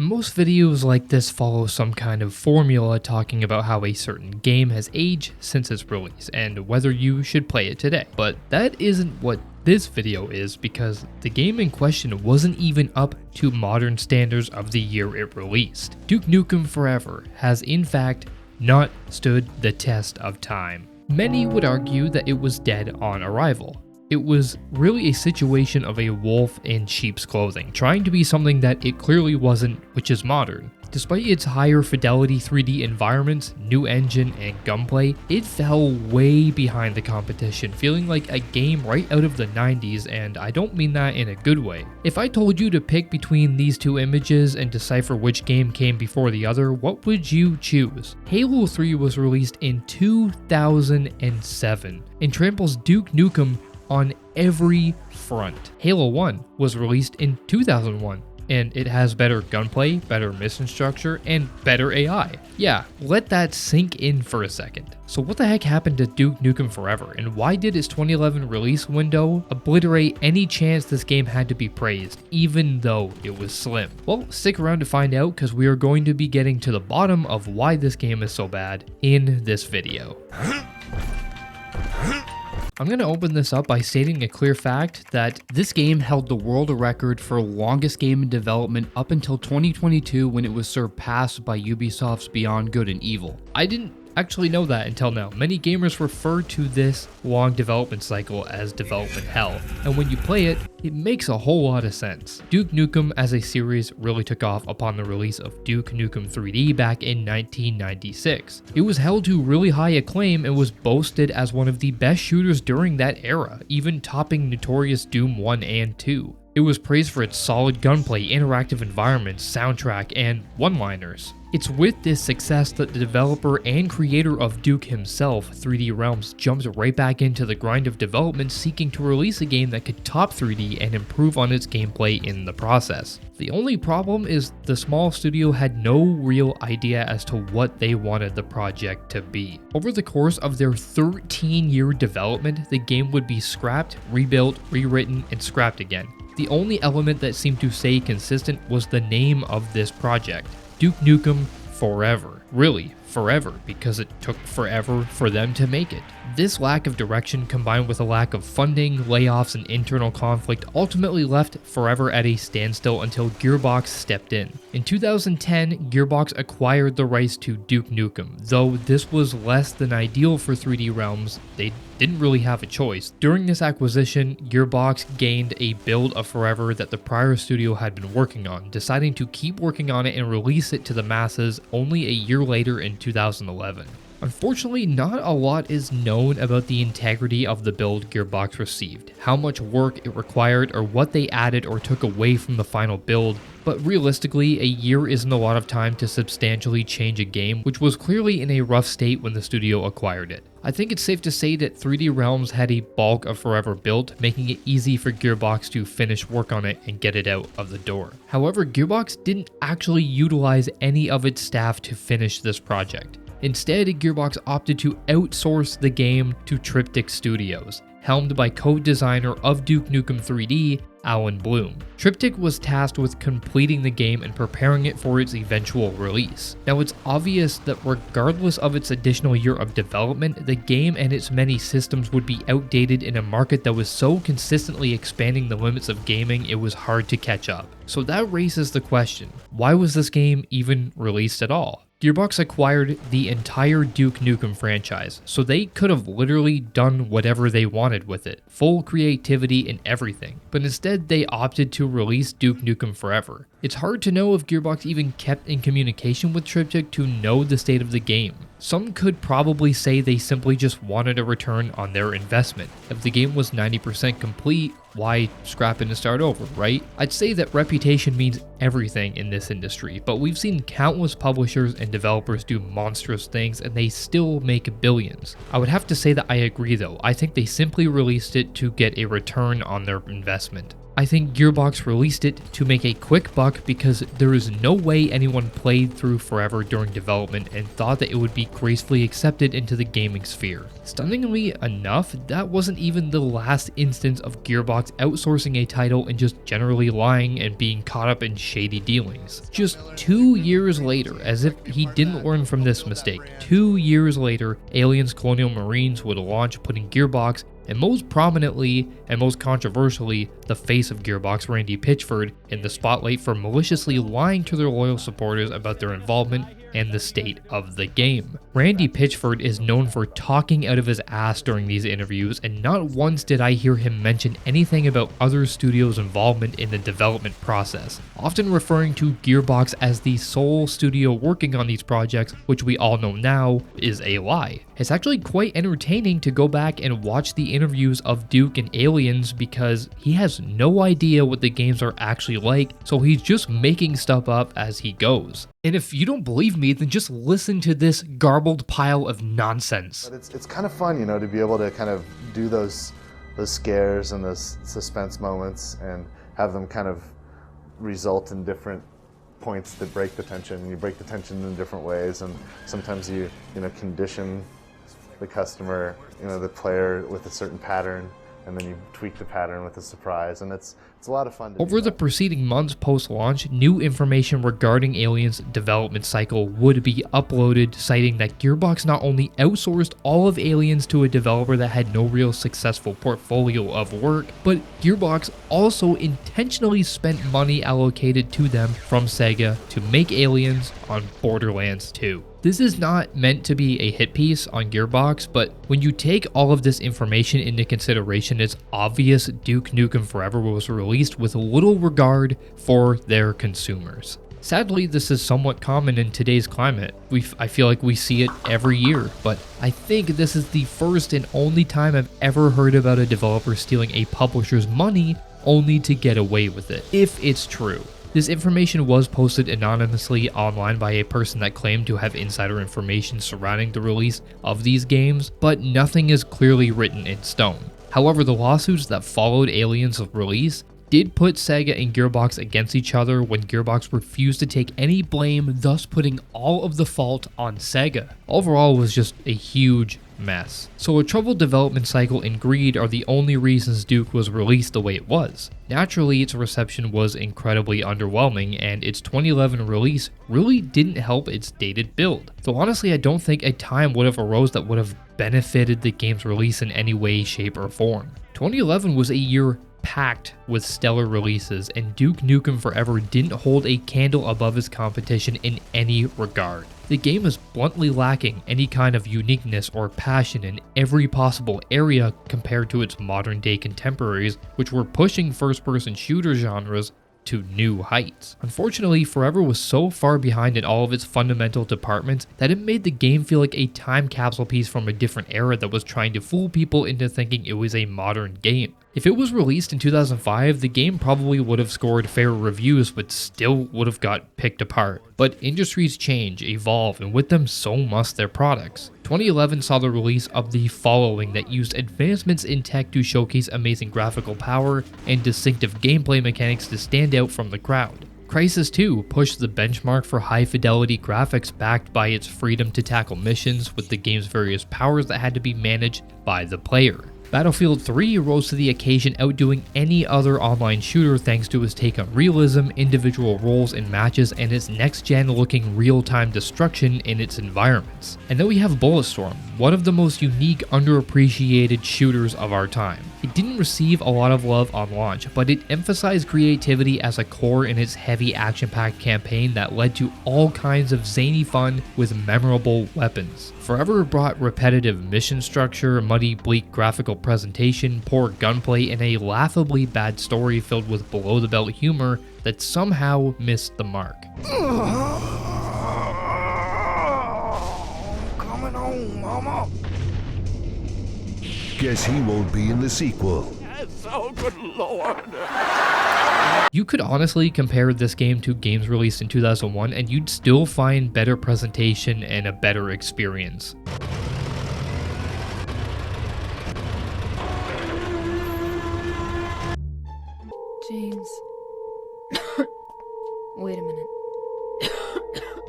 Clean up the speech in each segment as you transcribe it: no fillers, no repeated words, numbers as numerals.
Most videos like this follow some kind of formula talking about how a certain game has aged since its release and whether you should play it today. But that isn't what this video is, because the game in question wasn't even up to modern standards of the year it released. Duke Nukem Forever has in fact not stood the test of time. Many would argue that it was dead on arrival. It was really a situation of a wolf in sheep's clothing, trying to be something that it clearly wasn't, which is modern. Despite its higher fidelity 3D environments, new engine, and gunplay, it fell way behind the competition, feeling like a game right out of the 90s, and I don't mean that in a good way. If I told you to pick between these two images and decipher which game came before the other, what would you choose? Halo 3 was released in 2007 and tramples Duke Nukem on every front. Halo 1 was released in 2001. And it has better gunplay, better mission structure, and better AI. Yeah, let that sink in for a second. So what the heck happened to Duke Nukem Forever, and why did its 2011 release window obliterate any chance this game had to be praised, even though it was slim? Well, stick around to find out, because we are going to be getting to the bottom of why this game is so bad in this video. I'm going to open this up by stating a clear fact that this game held the world record for longest game in development up until 2022, when it was surpassed by Ubisoft's Beyond Good and Evil. I didn't actually know that until now. Many gamers refer to this long development cycle as development hell, and when you play it, it makes a whole lot of sense. Duke Nukem as a series really took off upon the release of Duke Nukem 3D back in 1996. It was held to really high acclaim and was boasted as one of the best shooters during that era, even topping notorious Doom 1 and 2. It was praised for its solid gunplay, interactive environments, soundtrack, and one-liners. It's with this success that the developer and creator of Duke himself, 3D Realms, jumped right back into the grind of development, seeking to release a game that could top 3D and improve on its gameplay in the process. The only problem is the small studio had no real idea as to what they wanted the project to be. Over the course of their 13-year development, the game would be scrapped, rebuilt, rewritten, and scrapped again. The only element that seemed to stay consistent was the name of this project, Duke Nukem Forever. Really, forever, because it took forever for them to make it. This lack of direction, combined with a lack of funding, layoffs, and internal conflict, ultimately left Forever at a standstill until Gearbox stepped in. In 2010, Gearbox acquired the rights to Duke Nukem. Though this was less than ideal for 3D Realms, they didn't really have a choice. During this acquisition, Gearbox gained a build of Forever that the prior studio had been working on, deciding to keep working on it and release it to the masses only a year later in 2011. Unfortunately, not a lot is known about the integrity of the build Gearbox received, how much work it required, or what they added or took away from the final build, but realistically, a year isn't a lot of time to substantially change a game, which was clearly in a rough state when the studio acquired it. I think it's safe to say that 3D Realms had a bulk of Forever built, making it easy for Gearbox to finish work on it and get it out of the door. However, Gearbox didn't actually utilize any of its staff to finish this project. Instead, Gearbox opted to outsource the game to Triptych Studios, helmed by co-designer of Duke Nukem 3D, Alan Bloom. Triptych was tasked with completing the game and preparing it for its eventual release. Now, it's obvious that regardless of its additional year of development, the game and its many systems would be outdated in a market that was so consistently expanding the limits of gaming it was hard to catch up. So that raises the question, why was this game even released at all? Gearbox acquired the entire Duke Nukem franchise, so they could have literally done whatever they wanted with it, full creativity and everything, but instead they opted to release Duke Nukem Forever. It's hard to know if Gearbox even kept in communication with Triptych to know the state of the game. Some could probably say they simply just wanted a return on their investment. If the game was 90% complete, why scrap it and start over, right? I'd say that reputation means everything in this industry, but we've seen countless publishers and developers do monstrous things and they still make billions. I would have to say that I agree though. I think they simply released it to get a return on their investment. I think Gearbox released it to make a quick buck because there is no way anyone played through Forever during development and thought that it would be gracefully accepted into the gaming sphere. Stunningly enough, that wasn't even the last instance of Gearbox outsourcing a title and just generally lying and being caught up in shady dealings. Just 2 years later, as if he didn't learn from this mistake, 2 years later, Aliens Colonial Marines would launch, putting Gearbox, and most prominently and most controversially, the face of Gearbox, Randy Pitchford, in the spotlight for maliciously lying to their loyal supporters about their involvement and the state of the game. Randy Pitchford is known for talking out of his ass during these interviews, and not once did I hear him mention anything about other studios' involvement in the development process, often referring to Gearbox as the sole studio working on these projects, which we all know now is a lie. It's actually quite entertaining to go back and watch the interviews of Duke and Aliens because he has no idea what the games are actually like, so he's just making stuff up as he goes. And if you don't believe me, then just listen to this garbled pile of nonsense. But it's kind of fun, you know, to be able to kind of do those scares and those suspense moments and have them kind of result in different points that break the tension. You break the tension in different ways, and sometimes you condition the customer, the player with a certain pattern, and then you tweak the pattern with a surprise, and it's a lot of fun. Over the preceding months post-launch, new information regarding Aliens' development cycle would be uploaded, citing that Gearbox not only outsourced all of Aliens to a developer that had no real successful portfolio of work, but Gearbox also intentionally spent money allocated to them from Sega to make Aliens on Borderlands 2. This is not meant to be a hit piece on Gearbox, but when you take all of this information into consideration, it's obvious Duke Nukem Forever was released with little regard for their consumers. Sadly, this is somewhat common in today's climate. I feel like we see it every year, but I think this is the first and only time I've ever heard about a developer stealing a publisher's money only to get away with it, if it's true. This information was posted anonymously online by a person that claimed to have insider information surrounding the release of these games, but nothing is clearly written in stone. However, the lawsuits that followed Aliens' release did put Sega and Gearbox against each other when Gearbox refused to take any blame, thus putting all of the fault on Sega. Overall, it was just a huge mess. So a troubled development cycle and greed are the only reasons Duke was released the way it was. Naturally, its reception was incredibly underwhelming, and its 2011 release really didn't help its dated build. So honestly, I don't think a time would have arose that would have benefited the game's release in any way, shape, or form. 2011 was a year packed with stellar releases, and Duke Nukem Forever didn't hold a candle above his competition in any regard. The game is bluntly lacking any kind of uniqueness or passion in every possible area compared to its modern-day contemporaries, which were pushing first-person shooter genres to new heights. Unfortunately, Forever was so far behind in all of its fundamental departments that it made the game feel like a time capsule piece from a different era that was trying to fool people into thinking it was a modern game. If it was released in 2005, the game probably would have scored fair reviews but still would have got picked apart. But industries change, evolve, and with them so must their products. 2011 saw the release of The Following that used advancements in tech to showcase amazing graphical power and distinctive gameplay mechanics to stand out from the crowd. Crysis 2 pushed the benchmark for high-fidelity graphics backed by its freedom to tackle missions with the game's various powers that had to be managed by the player. Battlefield 3 rose to the occasion, outdoing any other online shooter thanks to its take on realism, individual roles in matches, and its next-gen looking real-time destruction in its environments. And then we have Bulletstorm, one of the most unique, underappreciated shooters of our time. It didn't receive a lot of love on launch, but it emphasized creativity as a core in its heavy action-packed campaign that led to all kinds of zany fun with memorable weapons. Forever brought repetitive mission structure, muddy, bleak graphical presentation, poor gunplay, and a laughably bad story filled with below-the-belt humor that somehow missed the mark. Coming home, Mama. Guess he won't be in the sequel. Yes, oh good Lord. You could honestly compare this game to games released in 2001 and you'd still find better presentation and a better experience. James. Wait a minute.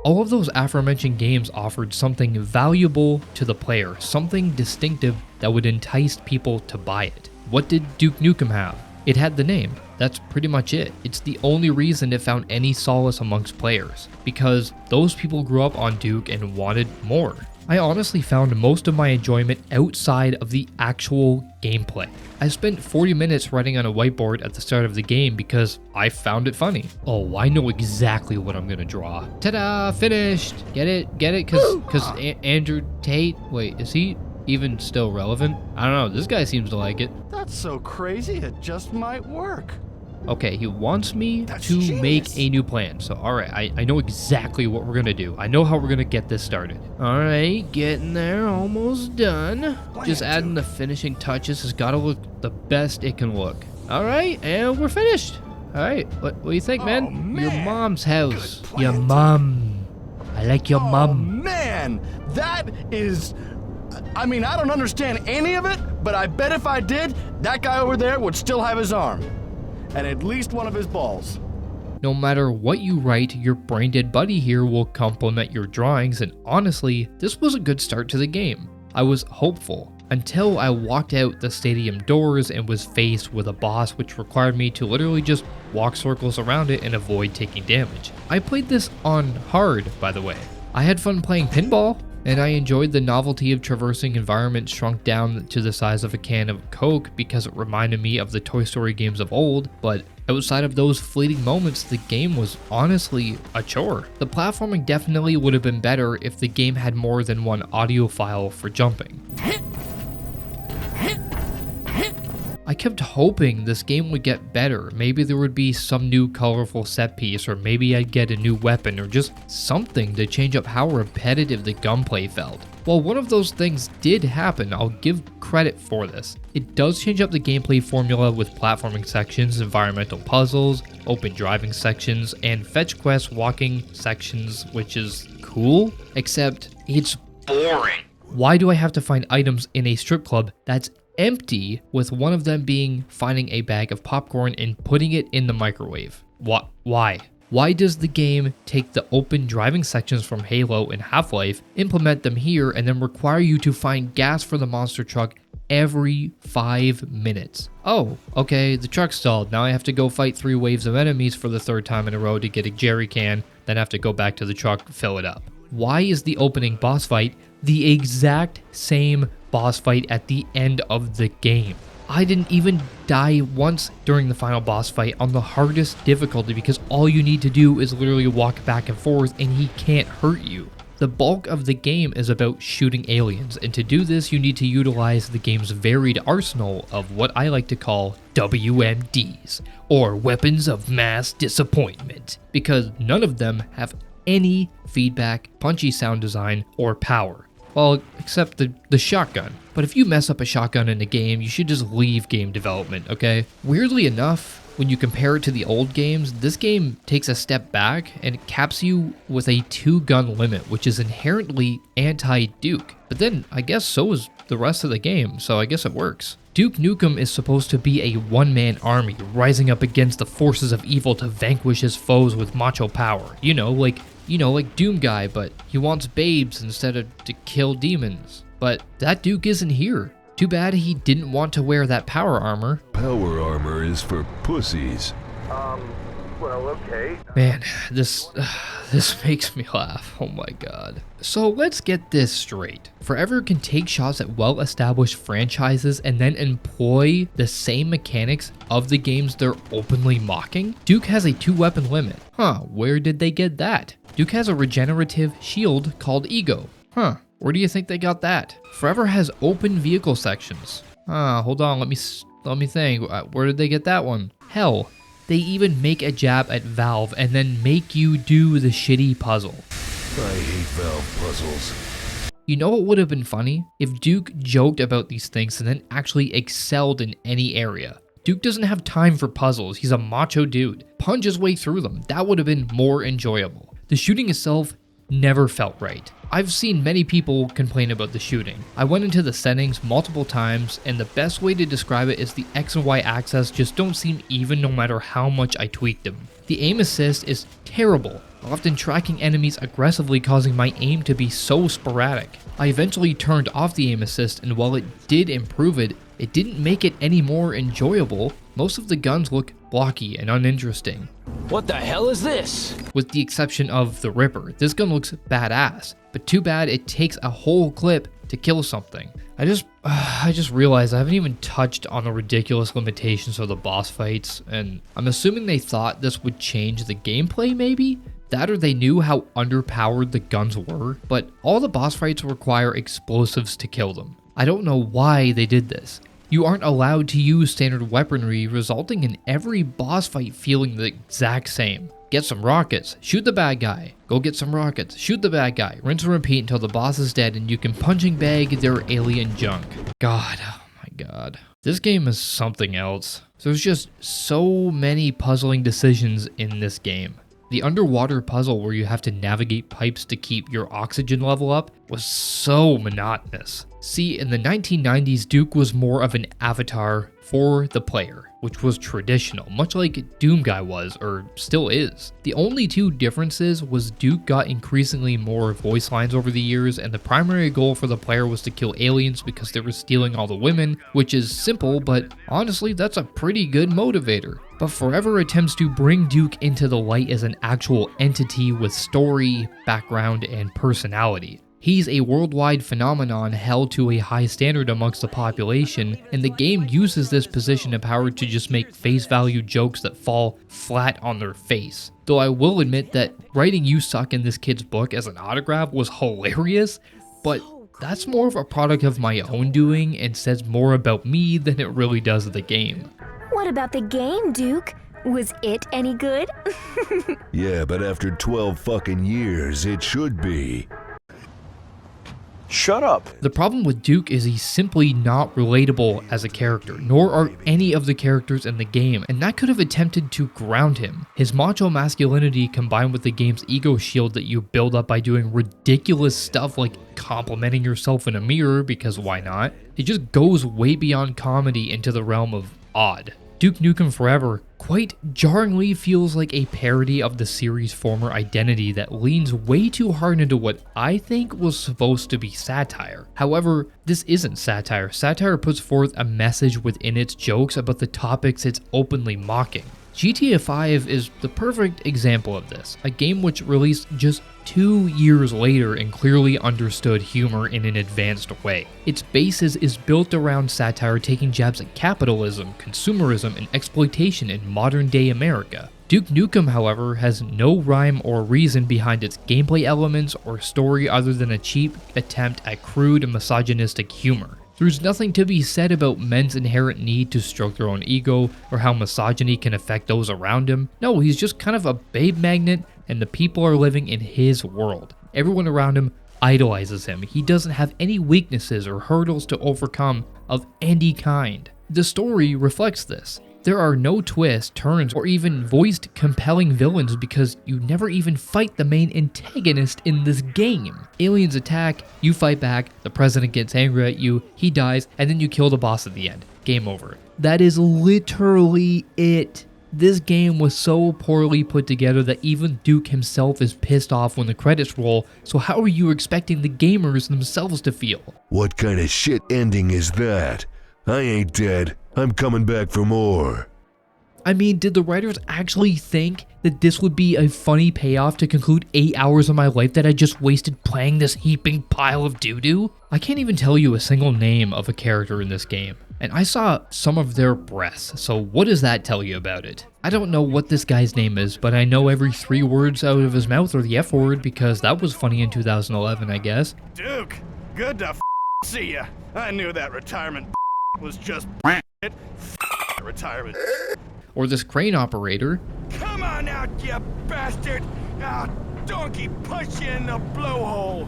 All of those aforementioned games offered something valuable to the player, something distinctive that would entice people to buy it. What did Duke Nukem have? It had the name. That's pretty much it. It's the only reason it found any solace amongst players, because those people grew up on Duke and wanted more. I honestly found most of my enjoyment outside of the actual gameplay. I spent 40 minutes writing on a whiteboard at the start of the game because I found it funny. Oh, I know exactly what I'm gonna draw. Ta-da, finished. Get it? Get it? Cause Andrew Tate, wait, is he even still relevant? I don't know, this guy seems to like it. That's so crazy, it just might work. Okay, he wants me That's to genius. make a new plan. So, alright, I know exactly what we're gonna do. I know how we're gonna get this started. Alright, getting there, almost done. Just adding the finishing touches has gotta look the best it can look. Alright, and we're finished. Alright, what do you think, man? Oh, man. Your mom's house. Good plan, Your too. mom. I like your Oh mom. man, that is... I mean, I don't understand any of it, but I bet if I did, that guy over there would still have his arm. And at least one of his balls. No matter what you write, your brain-dead buddy here will compliment your drawings, and honestly, this was a good start to the game. I was hopeful, until I walked out the stadium doors and was faced with a boss which required me to literally just walk circles around it and avoid taking damage. I played this on hard, by the way. I had fun playing pinball, and I enjoyed the novelty of traversing environments shrunk down to the size of a can of Coke because it reminded me of the Toy Story games of old, but outside of those fleeting moments, the game was honestly a chore. The platforming definitely would have been better if the game had more than one audio file for jumping. I kept hoping this game would get better. Maybe there would be some new colorful set piece, or maybe I'd get a new weapon, or just something to change up how repetitive the gunplay felt. While one of those things did happen, I'll give credit for this. It does change up the gameplay formula with platforming sections, environmental puzzles, open driving sections, and fetch quest walking sections, which is cool, except it's boring. Why do I have to find items in a strip club that's empty, with one of them being finding a bag of popcorn and putting it in the microwave? Why? Why does the game take the open driving sections from Halo and Half-Life, implement them here, and then require you to find gas for the monster truck every 5 minutes? Oh, okay, the truck stalled. Now I have to go fight 3 waves of enemies for the 3rd time in a row to get a jerry can, then have to go back to the truck, fill it up. Why is the opening boss fight the exact same boss fight at the end of the game? I didn't even die once during the final boss fight on the hardest difficulty because all you need to do is literally walk back and forth and he can't hurt you. The bulk of the game is about shooting aliens, and to do this you need to utilize the game's varied arsenal of what I like to call WMDs, or Weapons of Mass Disappointment, because none of them have any feedback, punchy sound design, or power. Well, except the shotgun. But if you mess up a shotgun in a game, you should just leave game development, okay? Weirdly enough, when you compare it to the old games, this game takes a step back and it caps you with a 2-gun limit, which is inherently anti-Duke. But then, I guess so is the rest of the game, so I guess it works. Duke Nukem is supposed to be a one-man army, rising up against the forces of evil to vanquish his foes with macho power. Like Doom Guy, but he wants babes instead of to kill demons. But that Duke isn't here. Too bad he didn't want to wear that power armor. Power armor is for pussies. Well, okay. Man, this makes me laugh. Oh my god. So let's get this straight. Forever can take shots at well-established franchises and then employ the same mechanics of the games they're openly mocking? Duke has a 2-weapon limit. Huh, where did they get that? Duke has a regenerative shield called Ego. Huh, where do you think they got that? Forever has open vehicle sections. Hold on, let me think. Where did they get that one? Hell, they even make a jab at Valve and then make you do the shitty puzzle. I hate Valve puzzles. You know what would have been funny? If Duke joked about these things and then actually excelled in any area. Duke doesn't have time for puzzles. He's a macho dude. Punch his way through them. That would have been more enjoyable. The shooting itself never felt right. I've seen many people complain about the shooting. I went into the settings multiple times, and the best way to describe it is the X and Y axis just don't seem even no matter how much I tweaked them. The aim assist is terrible, often tracking enemies aggressively, causing my aim to be so sporadic. I eventually turned off the aim assist, and while it did improve it, it didn't make it any more enjoyable. Most of the guns look blocky and uninteresting. What the hell is this? With the exception of the Ripper, this gun looks badass, but too bad it takes a whole clip to kill something. I just realized I haven't even touched on the ridiculous limitations of the boss fights, and I'm assuming they thought this would change the gameplay maybe? That or they knew how underpowered the guns were, but all the boss fights require explosives to kill them. I don't know why they did this. You aren't allowed to use standard weaponry, resulting in every boss fight feeling the exact same. Get some rockets, shoot the bad guy, go get some rockets, shoot the bad guy, rinse and repeat until the boss is dead and you can punching bag their alien junk. God, oh my god. This game is something else. There's just so many puzzling decisions in this game. The underwater puzzle where you have to navigate pipes to keep your oxygen level up was so monotonous. See, in the 1990s, Duke was more of an avatar for the player, which was traditional, much like Doom Guy was, or still is. The only two differences was Duke got increasingly more voice lines over the years, and the primary goal for the player was to kill aliens because they were stealing all the women, which is simple, but honestly, that's a pretty good motivator. But Forever attempts to bring Duke into the light as an actual entity with story, background, and personality. He's a worldwide phenomenon held to a high standard amongst the population, and the game uses this position of power to just make face value jokes that fall flat on their face. Though I will admit that writing "You Suck" in this kid's book as an autograph was hilarious, but that's more of a product of my own doing and says more about me than it really does of the game. What about the game, Duke? Was it any good? Yeah, but after 12 fucking years, it should be. Shut up. The problem with Duke is he's simply not relatable as a character, nor are any of the characters in the game, and that could have attempted to ground him. His macho masculinity combined with the game's ego shield that you build up by doing ridiculous stuff like complimenting yourself in a mirror, because why not? It just goes way beyond comedy into the realm of odd. Duke Nukem Forever quite jarringly feels like a parody of the series' former identity that leans way too hard into what I think was supposed to be satire. However, this isn't satire. Satire puts forth a message within its jokes about the topics it's openly mocking. GTA 5 is the perfect example of this, a game which released just 2 years later and clearly understood humor in an advanced way. Its basis is built around satire taking jabs at capitalism, consumerism, and exploitation in modern-day America. Duke Nukem, however, has no rhyme or reason behind its gameplay elements or story other than a cheap attempt at crude and misogynistic humor. There's nothing to be said about men's inherent need to stroke their own ego or how misogyny can affect those around him. No, he's just kind of a babe magnet and the people are living in his world. Everyone around him idolizes him. He doesn't have any weaknesses or hurdles to overcome of any kind. The story reflects this. There are no twists, turns, or even voiced compelling villains because you never even fight the main antagonist in this game. Aliens attack, you fight back, the president gets angry at you, he dies, and then you kill the boss at the end. Game over. That is literally it. This game was so poorly put together that even Duke himself is pissed off when the credits roll, so how are you expecting the gamers themselves to feel? What kind of shit ending is that? I ain't dead. I'm coming back for more. I mean, did the writers actually think that this would be a funny payoff to conclude 8 hours of my life that I just wasted playing this heaping pile of doo-doo? I can't even tell you a single name of a character in this game, and I saw some of their breasts, so what does that tell you about it? I don't know what this guy's name is, but I know every 3 words out of his mouth are the F word because that was funny in 2011, I guess. Duke, good to see ya. I knew that retirement was just retirement. Or this crane operator. Come on out, you bastard! I'll donkey push you in the blowhole.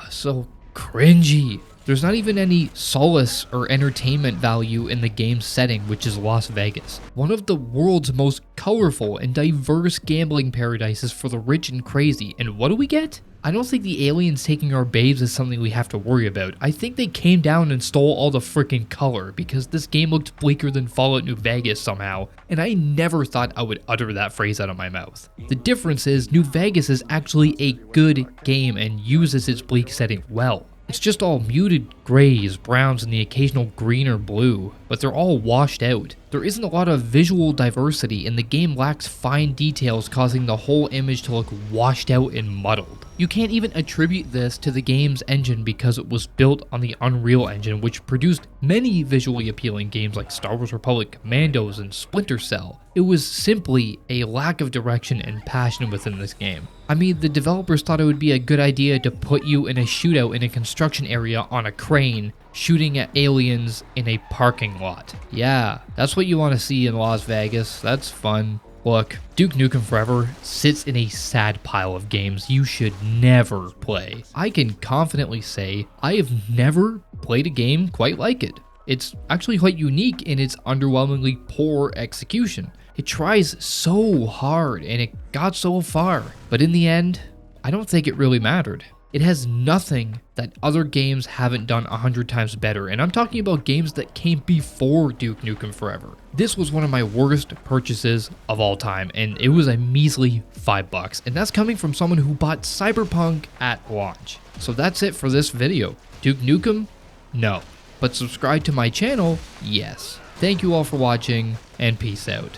So cringy. There's not even any solace or entertainment value in the game's setting, which is Las Vegas. One of the world's most colorful and diverse gambling paradises for the rich and crazy. And what do we get? I don't think the aliens taking our babes is something we have to worry about. I think they came down and stole all the freaking color because this game looked bleaker than Fallout New Vegas somehow, and I never thought I would utter that phrase out of my mouth. The difference is New Vegas is actually a good game and uses its bleak setting well. It's just all muted grays, browns, and the occasional green or blue, but they're all washed out. There isn't a lot of visual diversity, and the game lacks fine details, causing the whole image to look washed out and muddled. You can't even attribute this to the game's engine because it was built on the Unreal Engine, which produced many visually appealing games like Star Wars Republic, Commandos, and Splinter Cell. It was simply a lack of direction and passion within this game. I mean, the developers thought it would be a good idea to put you in a shootout in a construction area on a crane, shooting at aliens in a parking lot. Yeah, that's what you want to see in Las Vegas. That's fun. Look, Duke Nukem Forever sits in a sad pile of games you should never play. I can confidently say I have never played a game quite like it. It's actually quite unique in its underwhelmingly poor execution. It tries so hard and it got so far, but in the end, I don't think it really mattered. It has nothing that other games haven't done 100 times better, and I'm talking about games that came before Duke Nukem Forever. This was one of my worst purchases of all time, and it was a measly $5, and that's coming from someone who bought Cyberpunk at launch. So that's it for this video. Duke Nukem? No. But subscribe to my channel? Yes. Thank you all for watching, and peace out.